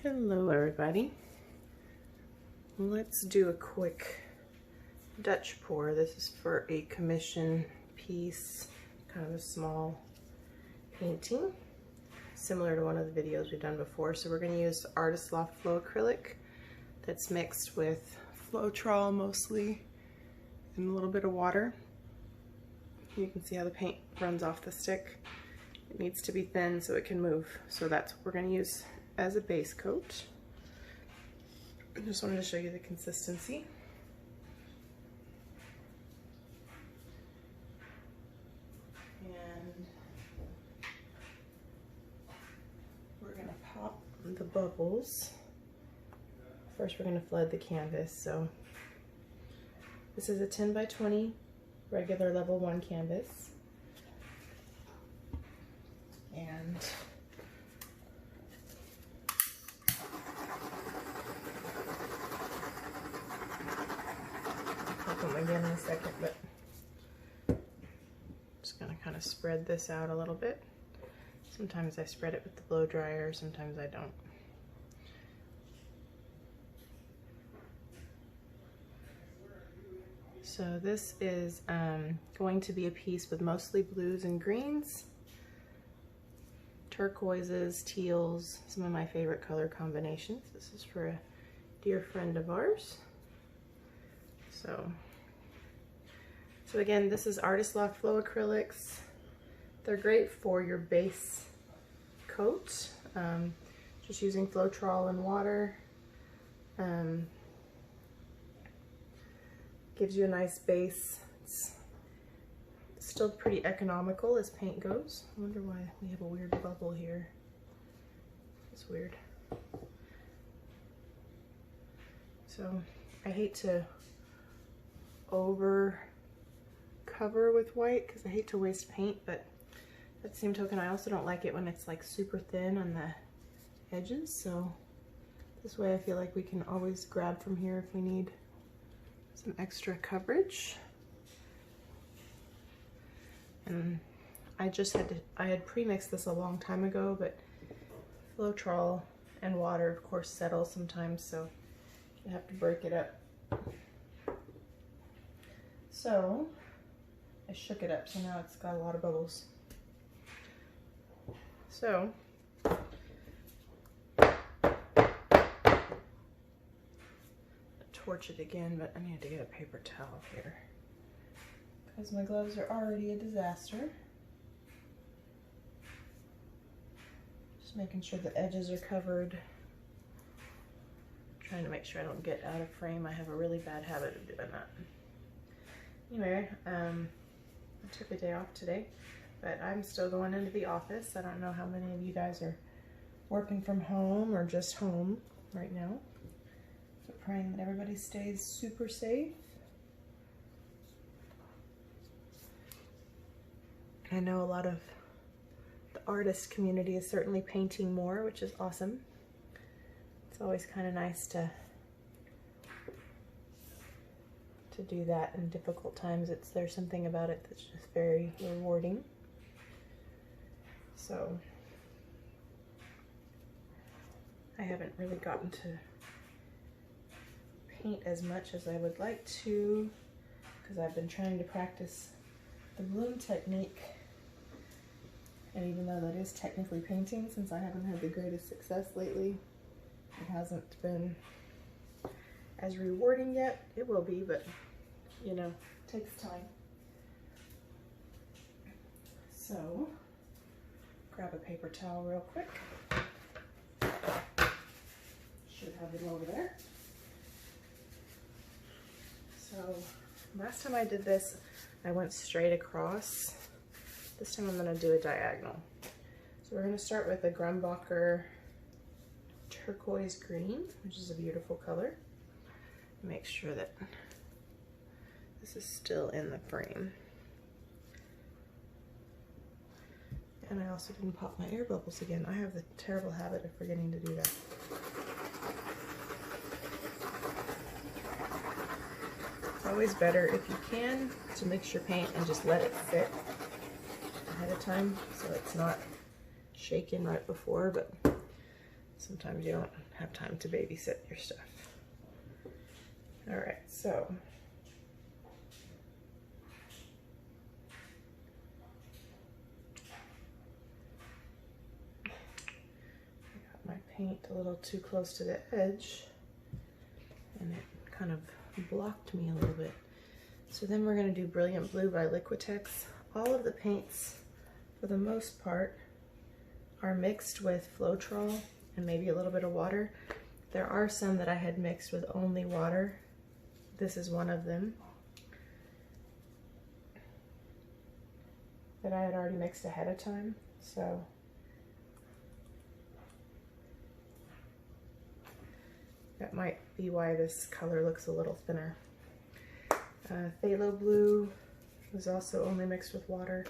Hello everybody. Let's do a quick Dutch pour. This is for a commission piece, kind of a small painting, similar to one of the videos we've done before. So we're going to use Artist Loft Flow Acrylic that's mixed with Floetrol mostly and a little bit of water. You can see how the paint runs off the stick. It needs to be thin so it can move. So that's what we're going to use as a base coat. I just wanted to show you the consistency. And we're going to pop the bubbles. First we're going to flood the canvas. So this is a 10 by 20 regular level 1 canvas. And I'll put them again in a second, but I'm just going to kind of spread this out a little bit. Sometimes I spread it with the blow dryer, sometimes I don't. So this is going to be a piece with mostly blues and greens, turquoises, teals, some of my favorite color combinations. This is for a dear friend of ours. So again, this is Artist Loft Flow Acrylics. They're great for your base coat, just using Floetrol and water. Gives you a nice base. It's still pretty economical as paint goes. I wonder why we have a weird bubble here. It's weird. So I hate to over cover with white because I hate to waste paint, but at the same token I also don't like it when it's like super thin on the edges. So this way I feel like we can always grab from here if we need some extra coverage. And I had pre-mixed this a long time ago, but Floetrol and water of course settle sometimes, so you have to break it up. So I shook it up, so now it's got a lot of bubbles. So torch it again, but I need to get a paper towel here because my gloves are already a disaster. Just making sure the edges are covered. Trying to make sure I don't get out of frame. I have a really bad habit of doing that. Anyway, I took a day off today, but I'm still going into the office. I don't know how many of you guys are working from home or just home right now. So praying that everybody stays super safe. I know a lot of the artist community is certainly painting more, which is awesome. It's always kind of nice to do that in difficult times. There's something about it that's just very rewarding. So I haven't really gotten to paint as much as I would like to because I've been trying to practice the bloom technique, and even though that is technically painting, since I haven't had the greatest success lately, it hasn't been as rewarding yet. It will be, but you know, it takes time. So grab a paper towel real quick. Should have it over there. So last time I did this, I went straight across. This time I'm going to do a diagonal. So we're going to start with a Grumbacher turquoise green, which is a beautiful color. Make sure that this is still in the frame. And I also didn't pop my air bubbles again. I have the terrible habit of forgetting to do that. It's always better if you can to mix your paint and just let it sit ahead of time so it's not shaken right before, but sometimes you don't have time to babysit your stuff. All right, so I got my paint a little too close to the edge and it kind of blocked me a little bit. So then we're going to do Brilliant Blue by Liquitex. All of the paints, for the most part, are mixed with Floetrol and maybe a little bit of water. There are some that I had mixed with only water. This is one of them that I had already mixed ahead of time. So that might be why this color looks a little thinner. Phthalo blue was also only mixed with water.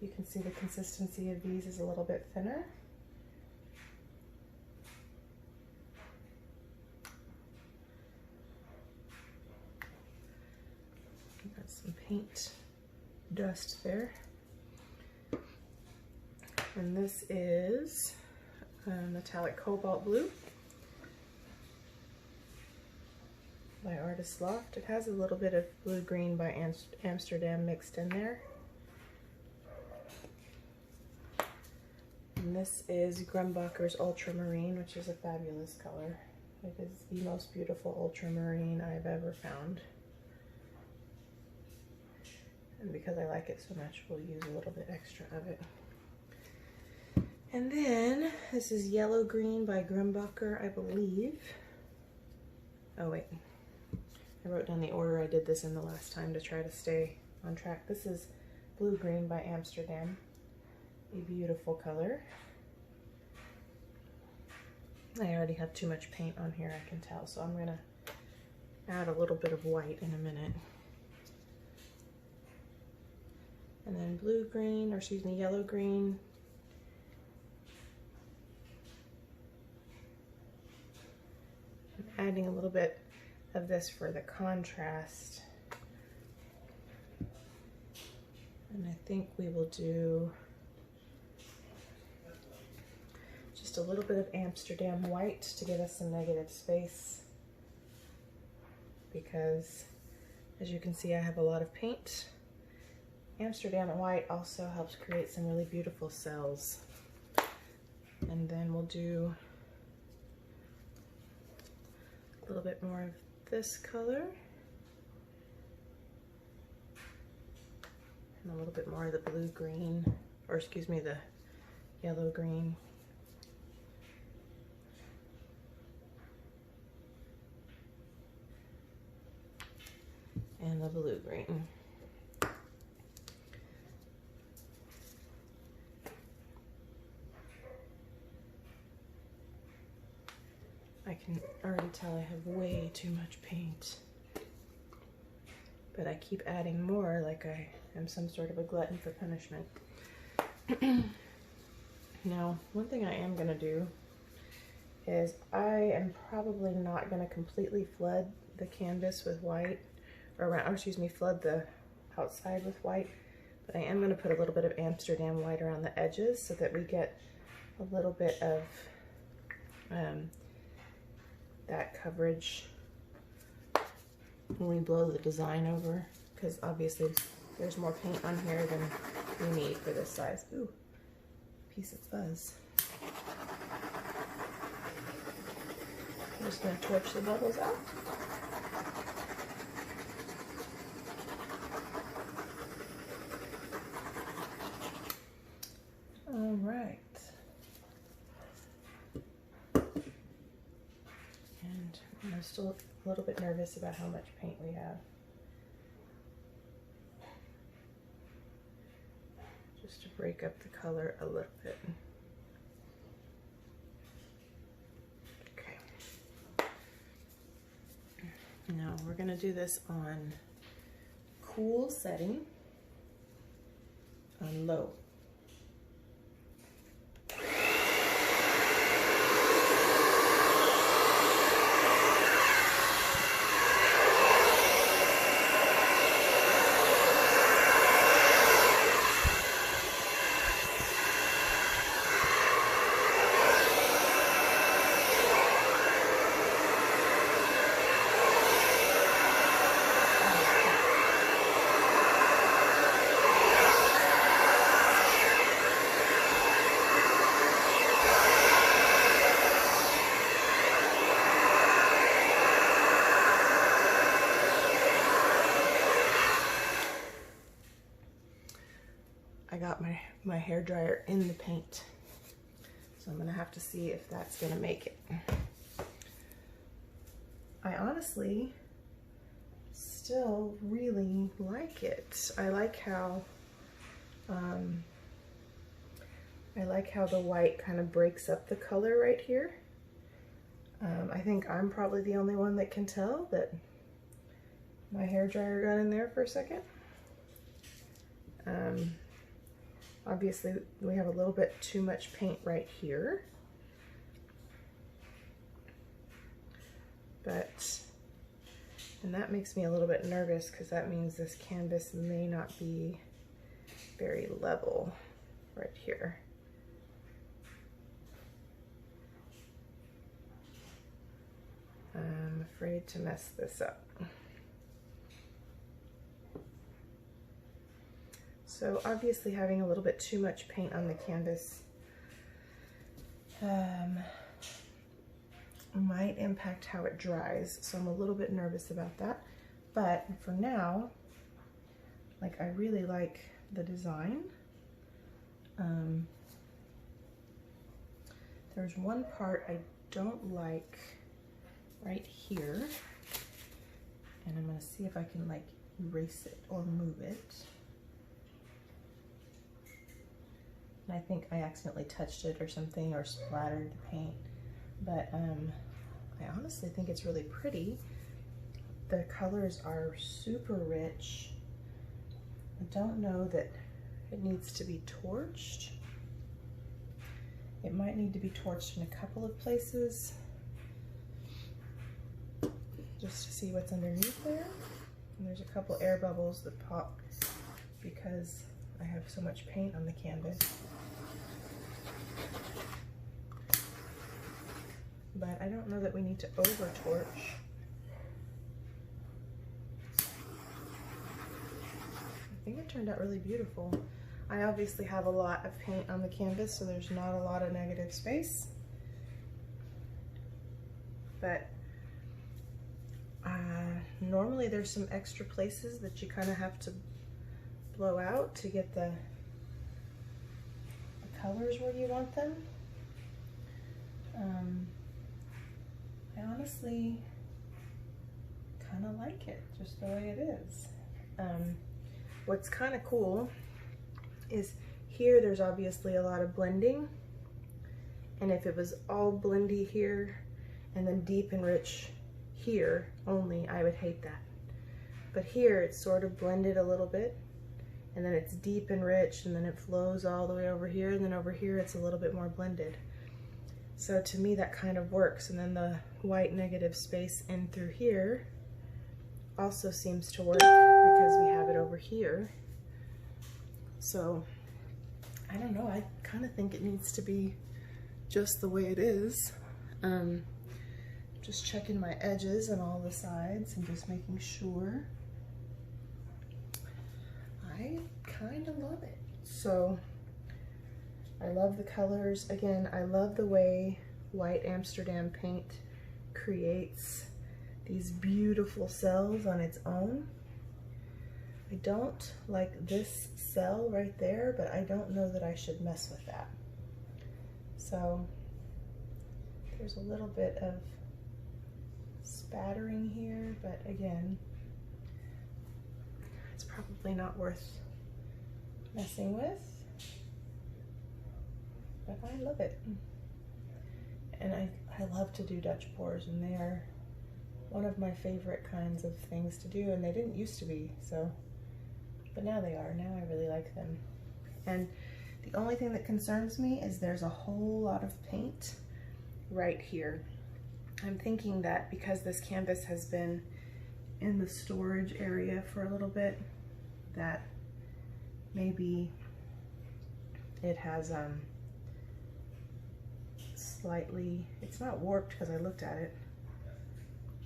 You can see the consistency of these is a little bit thinner. Got some paint dust there. And this is metallic cobalt blue by Artist Loft. It has a little bit of blue green by Amsterdam mixed in there. And this is Grumbacher's Ultramarine, which is a fabulous color. It is the most beautiful ultramarine I've ever found. And because I like it so much, we'll use a little bit extra of it. And then this is Yellow Green by Grumbacher, I believe. Oh wait, I wrote down the order I did this in the last time to try to stay on track. This is Blue Green by Amsterdam. A beautiful color. I already have too much paint on here, I can tell, so I'm gonna add a little bit of white in a minute. And then blue green, or excuse me, yellow green. I'm adding a little bit of this for the contrast. And I think we will do just a little bit of Amsterdam white to give us some negative space, because as you can see, I have a lot of paint. Amsterdam white also helps create some really beautiful cells. And then we'll do a little bit more of this color and a little bit more of the blue green, or excuse me, the yellow green. And the blue green. I can already tell I have way too much paint, but I keep adding more like I am some sort of a glutton for punishment. Now, one thing I am gonna do is I am probably not gonna completely flood the canvas with white, or excuse me, flood the outside with white, but I am going to put a little bit of Amsterdam white around the edges so that we get a little bit of that coverage when we blow the design over, because obviously there's more paint on here than we need for this size. Ooh, piece of fuzz. I'm just going to torch the bubbles out. All right, and I'm still a little bit nervous about how much paint we have. Just to break up the color a little bit. Okay. Now we're going to do this on cool setting, on low. got my hair dryer in the paint. So I'm gonna have to see if that's gonna make it. I honestly still really like it. I like how the white kind of breaks up the color right here. I think I'm probably the only one that can tell that my hair dryer got in there for a second. Obviously we have a little bit too much paint right here, and that makes me a little bit nervous because that means this canvas may not be very level right here. I'm afraid to mess this up. So obviously having a little bit too much paint on the canvas might impact how it dries. So I'm a little bit nervous about that. But for now, like, I really like the design. There's one part I don't like right here, and I'm gonna see if I can like erase it or move it. And I think I accidentally touched it or something, or splattered the paint, but I honestly think it's really pretty. The colors are super rich. I don't know that it needs to be torched. It might need to be torched in a couple of places just to see what's underneath there. And there's a couple air bubbles that pop because I have so much paint on the canvas. But I don't know that we need to over torch. I think it turned out really beautiful. I obviously have a lot of paint on the canvas, so there's not a lot of negative space. But normally there's some extra places that you kind of have to blow out to get the colors where you want them. I honestly kind of like it just the way it is. What's kind of cool is here there's obviously a lot of blending, and if it was all blendy here and then deep and rich here only, I would hate that. But here it's sort of blended a little bit, and then it's deep and rich, and then it flows all the way over here, and then over here it's a little bit more blended. So to me that kind of works. And then the white negative space in through here also seems to work because we have it over here. So I don't know, I kind of think it needs to be just the way it is. Just checking my edges and all the sides and just making sure. I kind of love it. So I love the colors. Again, I love the way white Amsterdam paint creates these beautiful cells on its own. I don't like this cell right there, but I don't know that I should mess with that. So there's a little bit of spattering here, but again, it's probably not worth messing with. But I love it. And I love to do Dutch pours, and they are one of my favorite kinds of things to do, and they didn't used to be, so, but now they are. Now I really like them. And the only thing that concerns me is there's a whole lot of paint right here. I'm thinking that because this canvas has been in the storage area for a little bit, that maybe it has slightly, it's not warped because I looked at it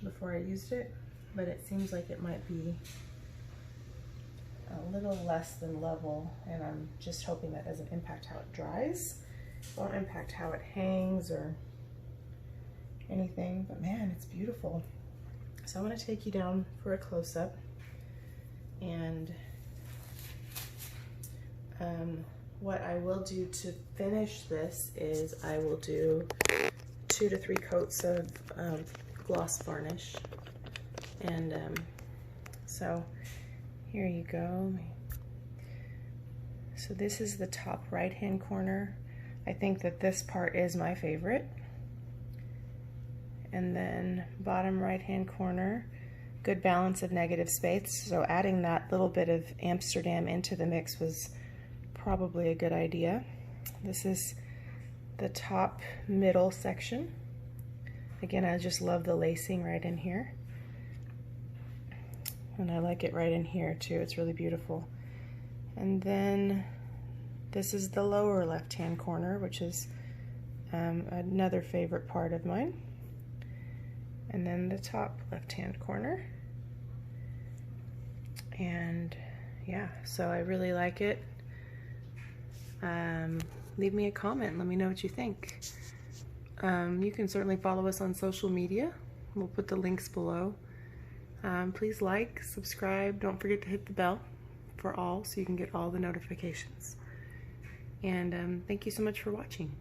before I used it, but it seems like it might be a little less than level, and I'm just hoping that doesn't impact how it dries. It won't impact how it hangs or anything, but man, it's beautiful. So I'm going to take you down for a close-up, and what I will do to finish this is I will do 2 to 3 coats of gloss varnish. And so here you go. So this is the top right hand corner. I think that this part is my favorite. And then bottom right hand corner, good balance of negative space. So adding that little bit of Amsterdam into the mix was probably a good idea. This is the top middle section. Again, I just love the lacing right in here. And I like it right in here too. It's really beautiful. And then this is the lower left-hand corner, which is another favorite part of mine. And then the top left-hand corner. And yeah, so I really like it. Leave me a comment. Let me know what you think. You can certainly follow us on social media. We'll put the links below. Please like, subscribe. Don't forget to hit the bell for all so you can get all the notifications. And thank you so much for watching.